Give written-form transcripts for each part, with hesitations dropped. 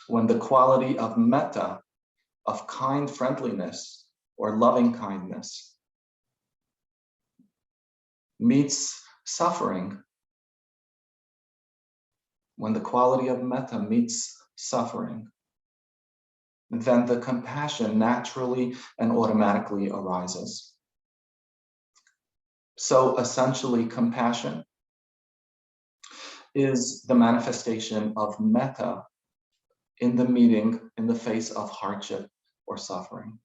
when the quality of metta, of kind friendliness or loving kindness, meets suffering, when the quality of metta meets suffering, then the compassion naturally and automatically arises. So essentially, compassion is the manifestation of metta in the face of hardship or suffering.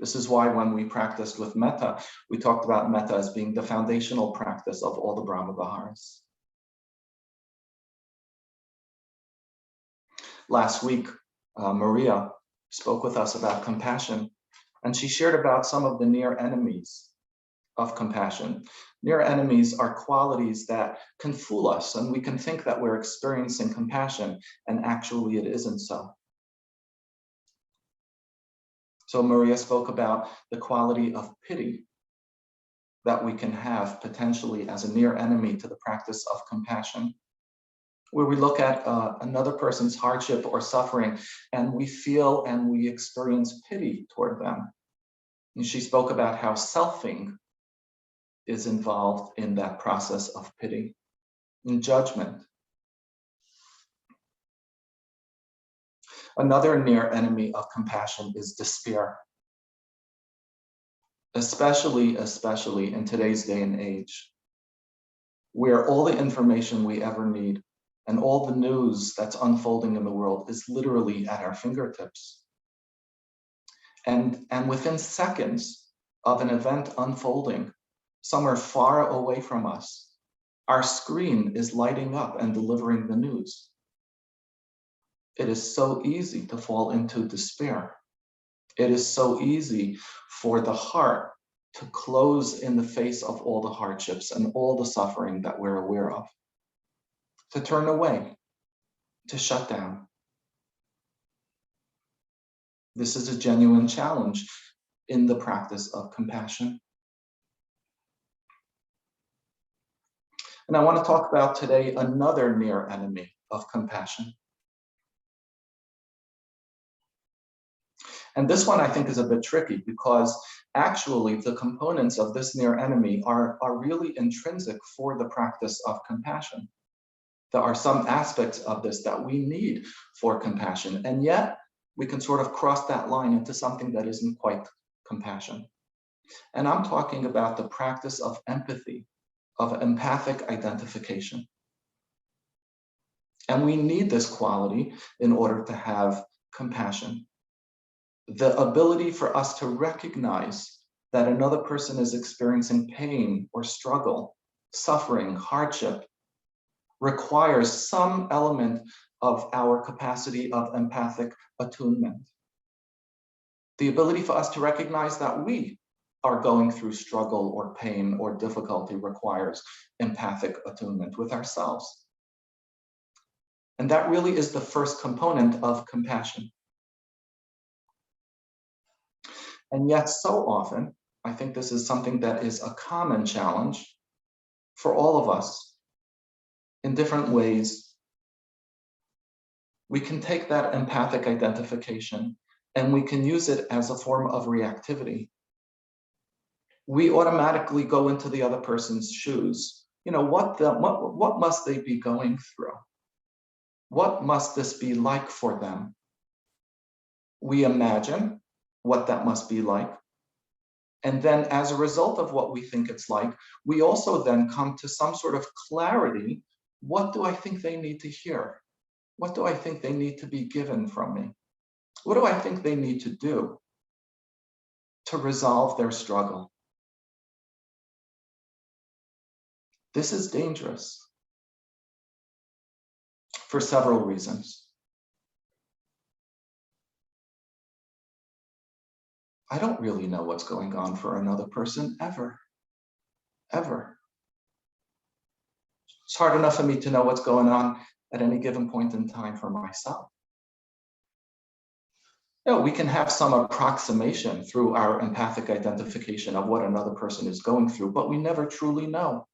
This is why when we practiced with metta, we talked about metta as being the foundational practice of all the Brahma Viharas. Last week, Maria spoke with us about compassion, and she shared about some of the near enemies of compassion. Near enemies are qualities that can fool us, and we can think that we're experiencing compassion, and actually it isn't so. So Maria spoke about the quality of pity that we can have potentially as a near enemy to the practice of compassion, where we look at another person's hardship or suffering and we feel and we experience pity toward them. And she spoke about how selfing is involved in that process of pity and judgment. Another near enemy of compassion is despair, especially in today's day and age, where all the information we ever need and all the news that's unfolding in the world is literally at our fingertips. And within seconds of an event unfolding, somewhere far away from us, our screen is lighting up and delivering the news. It is so easy to fall into despair. It is so easy for the heart to close in the face of all the hardships and all the suffering that we're aware of, to turn away, to shut down. This is a genuine challenge in the practice of compassion. And I want to talk about today another near enemy of compassion. And this one I think is a bit tricky because actually the components of this near enemy are really intrinsic for the practice of compassion. There are some aspects of this that we need for compassion, and yet we can sort of cross that line into something that isn't quite compassion. And I'm talking about the practice of empathy, of empathic identification. And we need this quality in order to have compassion. The ability for us to recognize that another person is experiencing pain or struggle, suffering, hardship, requires some element of our capacity of empathic attunement. The ability for us to recognize that we are going through struggle or pain or difficulty requires empathic attunement with ourselves. And that really is the first component of compassion. And yet so often, I think this is something that is a common challenge for all of us in different ways. We can take that empathic identification and we can use it as a form of reactivity. We automatically go into the other person's shoes. You know, what must they be going through? What must this be like for them? We imagine what that must be like. And then as a result of what we think it's like, we also then come to some sort of clarity. What do I think they need to hear? What do I think they need to be given from me? What do I think they need to do to resolve their struggle? This is dangerous for several reasons. I don't really know what's going on for another person ever. It's hard enough for me to know what's going on at any given point in time for myself. You know, we can have some approximation through our empathic identification of what another person is going through, but we never truly know.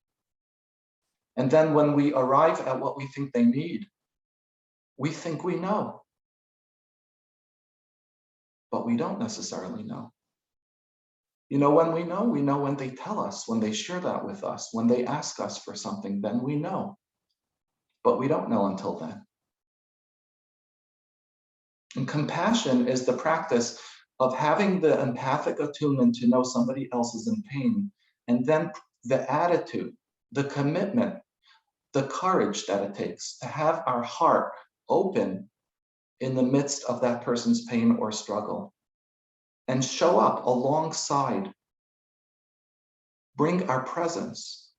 And then when we arrive at what we think they need, We think we know, but we don't necessarily know. You know when we know when they tell us, when they share that with us, when they ask us for something, then we know, but we don't know until then. And compassion is the practice of having the empathic attunement to know somebody else is in pain, and then the attitude, the commitment, the courage that it takes to have our heart open in the midst of that person's pain or struggle and show up alongside, bring our presence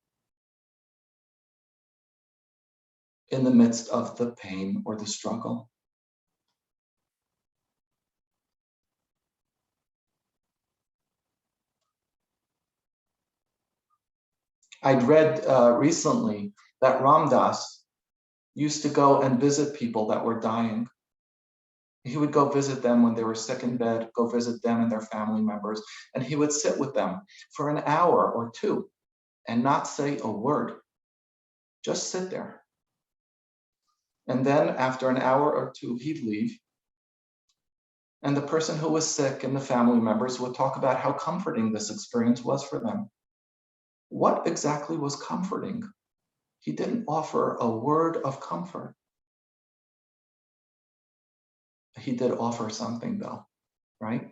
in the midst of the pain or the struggle. I'd read recently that Ram Dass used to go and visit people that were dying. He would go visit them when they were sick in bed, go visit them and their family members, and he would sit with them for an hour or two and not say a word, just sit there. And then after an hour or two, he'd leave. And the person who was sick and the family members would talk about how comforting this experience was for them. What exactly was comforting? He didn't offer a word of comfort. He did offer something though, right?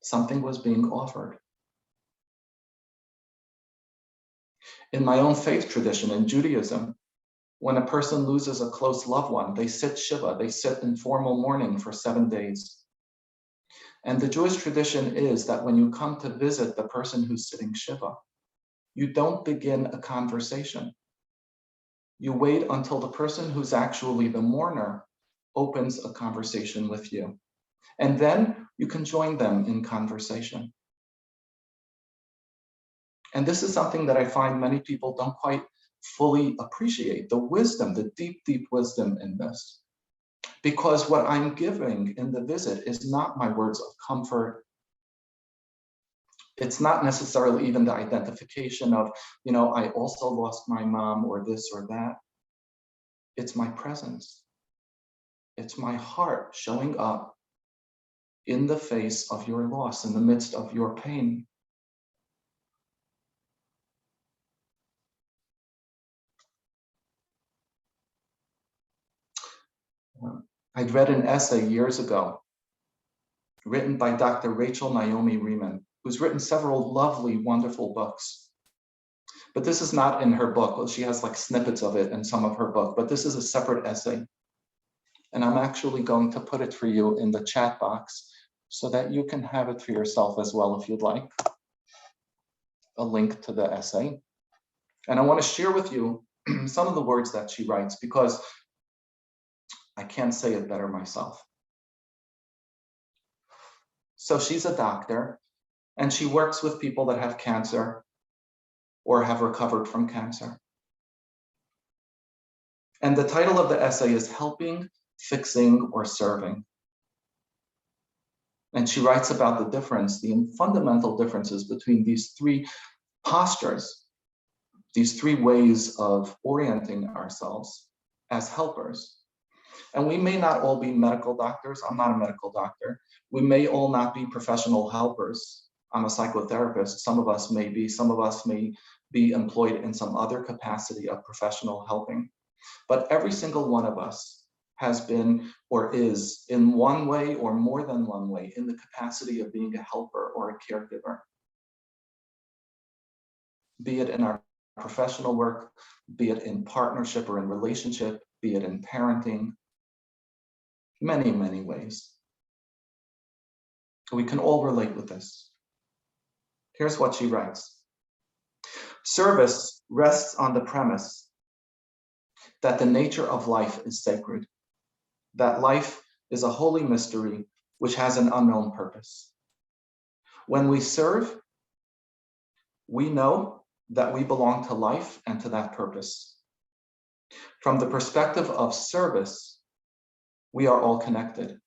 Something was being offered. In my own faith tradition, in Judaism, when a person loses a close loved one, they sit Shiva, they sit in formal mourning for 7 days. And the Jewish tradition is that when you come to visit the person who's sitting Shiva, you don't begin a conversation. You wait until the person who's actually the mourner opens a conversation with you. And then you can join them in conversation. And this is something that I find many people don't quite fully appreciate, the wisdom, the deep, deep wisdom in this. Because what I'm giving in the visit is not my words of comfort. It's not necessarily even the identification of, I also lost my mom or this or that. It's my presence. It's my heart showing up in the face of your loss, in the midst of your pain. I'd read an essay years ago written by Dr. Rachel Naomi Remen, who's written several lovely, wonderful books. But this is not in her book. Well, she has like snippets of it in some of her book, but this is a separate essay. And I'm actually going to put it for you in the chat box so that you can have it for yourself as well if you'd like. A link to the essay. And I want to share with you some of the words that she writes because I can't say it better myself. So she's a doctor and she works with people that have cancer or have recovered from cancer. And the title of the essay is Helping, Fixing, or Serving. And she writes about the difference, the fundamental differences between these three postures, these three ways of orienting ourselves as helpers. And we may not all be medical doctors. I'm not a medical doctor. We may all not be professional helpers. I'm a psychotherapist. Some of us may be, some of us may be employed in some other capacity of professional helping. But every single one of us has been or is in one way or more than one way in the capacity of being a helper or a caregiver. Be it in our professional work, be it in partnership or in relationship, be it in parenting, many, many ways. We can all relate with this. Here's what she writes. Service rests on the premise that the nature of life is sacred, that life is a holy mystery which has an unknown purpose. When we serve, we know that we belong to life and to that purpose. From the perspective of service, we are all connected.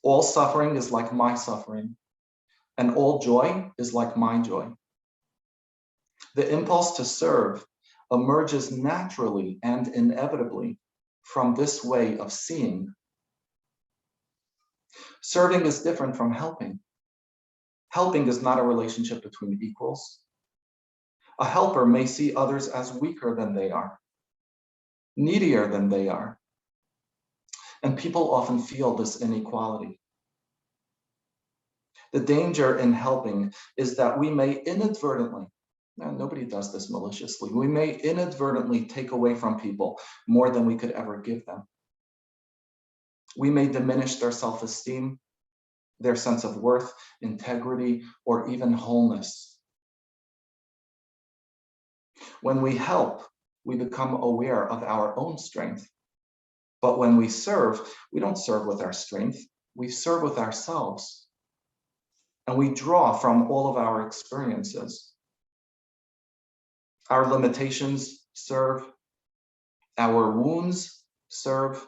All suffering is like my suffering, and all joy is like my joy. The impulse to serve emerges naturally and inevitably from this way of seeing. Serving is different from helping. Helping is not a relationship between equals. A helper may see others as weaker than they are, needier than they are. And people often feel this inequality. The danger in helping is that we may inadvertently, and nobody does this maliciously, we may inadvertently take away from people more than we could ever give them. We may diminish their self-esteem, their sense of worth, integrity, or even wholeness. When we help, we become aware of our own strength. But when we serve, we don't serve with our strength, we serve with ourselves. And we draw from all of our experiences. Our limitations serve, our wounds serve,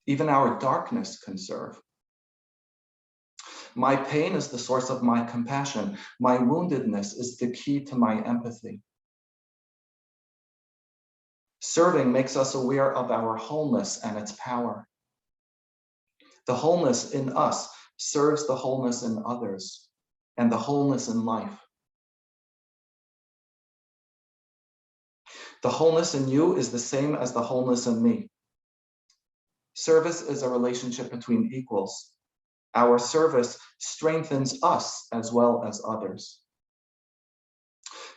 even our darkness can serve. My pain is the source of my compassion. My woundedness is the key to my empathy. Serving makes us aware of our wholeness and its power. The wholeness in us serves the wholeness in others and the wholeness in life. The wholeness in you is the same as the wholeness in me. Service is a relationship between equals. Our service strengthens us as well as others.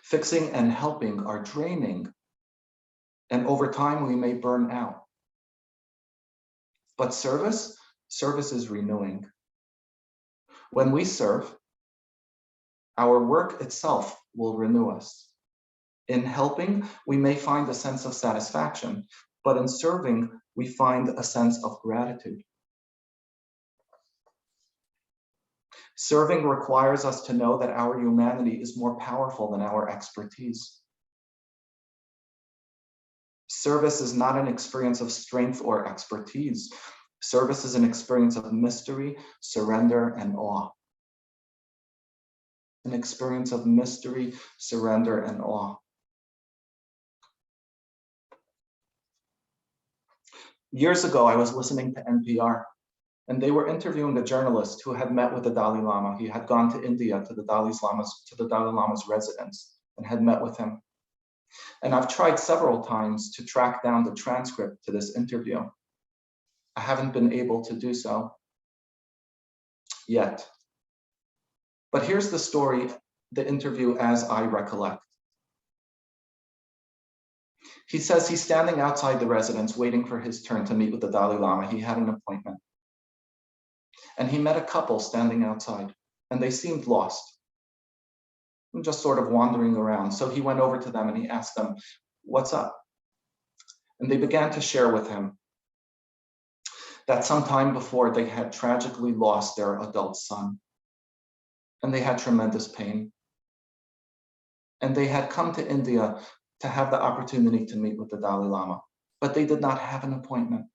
Fixing and helping are draining, and over time we may burn out. But service is renewing. When we serve, our work itself will renew us. In helping, we may find a sense of satisfaction, but in serving, we find a sense of gratitude. Serving requires us to know that our humanity is more powerful than our expertise. Service is not an experience of strength or expertise. Service is an experience of mystery, surrender, and awe. An experience of mystery, surrender, and awe. Years ago, I was listening to NPR, and they were interviewing a journalist who had met with the Dalai Lama. He had gone to India to the Dalai Lama's residence and had met with him. And I've tried several times to track down the transcript to this interview. I haven't been able to do so yet. But here's the story, the interview as I recollect. He says he's standing outside the residence waiting for his turn to meet with the Dalai Lama. He had an appointment. And he met a couple standing outside, and they seemed lost, just sort of wandering around. So he went over to them and he asked them, "What's up?" And they began to share with him that sometime before they had tragically lost their adult son, and they had tremendous pain. And they had come to India to have the opportunity to meet with the Dalai Lama, but they did not have an appointment.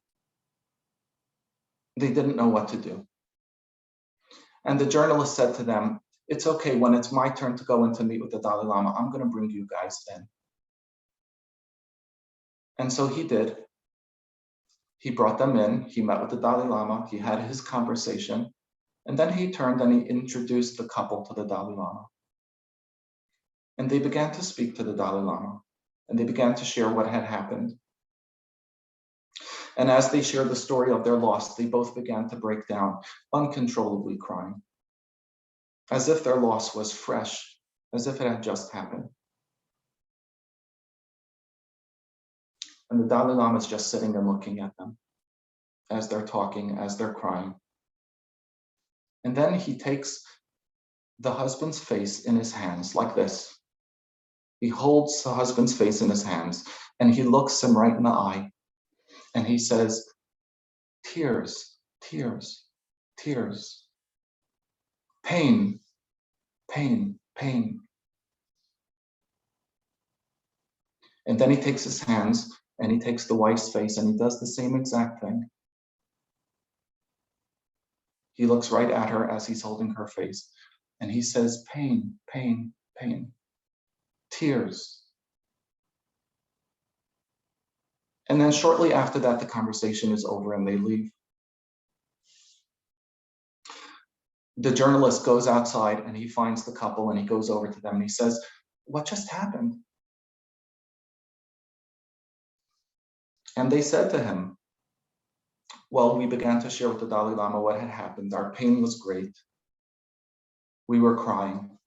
They didn't know what to do. And the journalist said to them, "It's okay, when it's my turn to go in to meet with the Dalai Lama, I'm going to bring you guys in." And so he did. He brought them in, he met with the Dalai Lama, he had his conversation, and then he turned and he introduced the couple to the Dalai Lama. And they began to speak to the Dalai Lama, and they began to share what had happened. And as they shared the story of their loss, they both began to break down, uncontrollably crying, as if their loss was fresh, as if it had just happened. And the Dalai Lama is just sitting and looking at them as they're talking, as they're crying. And then he takes the husband's face in his hands like this. He holds the husband's face in his hands and he looks him right in the eye and he says, "Tears, tears, tears, pain, pain, pain." And then he takes his hands and he takes the wife's face and he does the same exact thing. He looks right at her as he's holding her face and he says, "Pain, pain, pain, tears." And then shortly after that, the conversation is over and they leave. The journalist goes outside and he finds the couple and he goes over to them and he says, "What just happened?" And they said to him, "Well, we began to share with the Dalai Lama what had happened. Our pain was great. We were crying.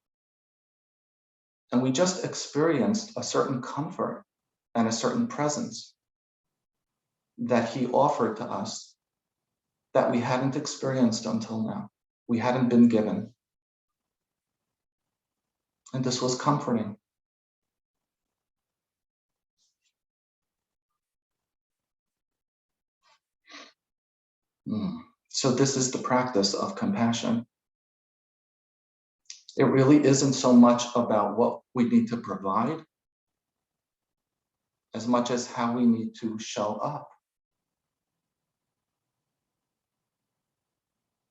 And we just experienced a certain comfort and a certain presence that he offered to us that we hadn't experienced until now. We hadn't been given. And this was comforting." So this is the practice of compassion. It really isn't so much about what we need to provide as much as how we need to show up.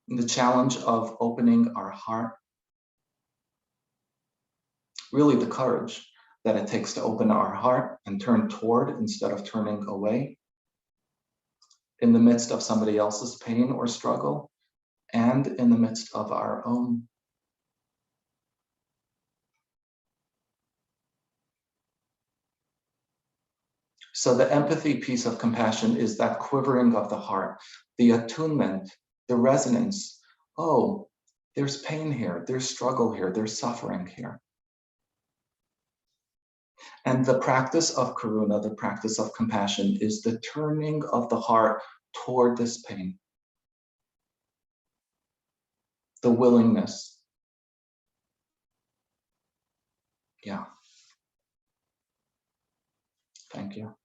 The challenge of opening our heart, really the courage that it takes to open our heart and turn toward instead of turning away in the midst of somebody else's pain or struggle and in the midst of our own. So the empathy piece of compassion is that quivering of the heart, the attunement, the resonance. Oh, there's pain here, there's struggle here, there's suffering here. And the practice of karuna, the practice of compassion, is the turning of the heart toward this pain. The willingness. Yeah. Thank you.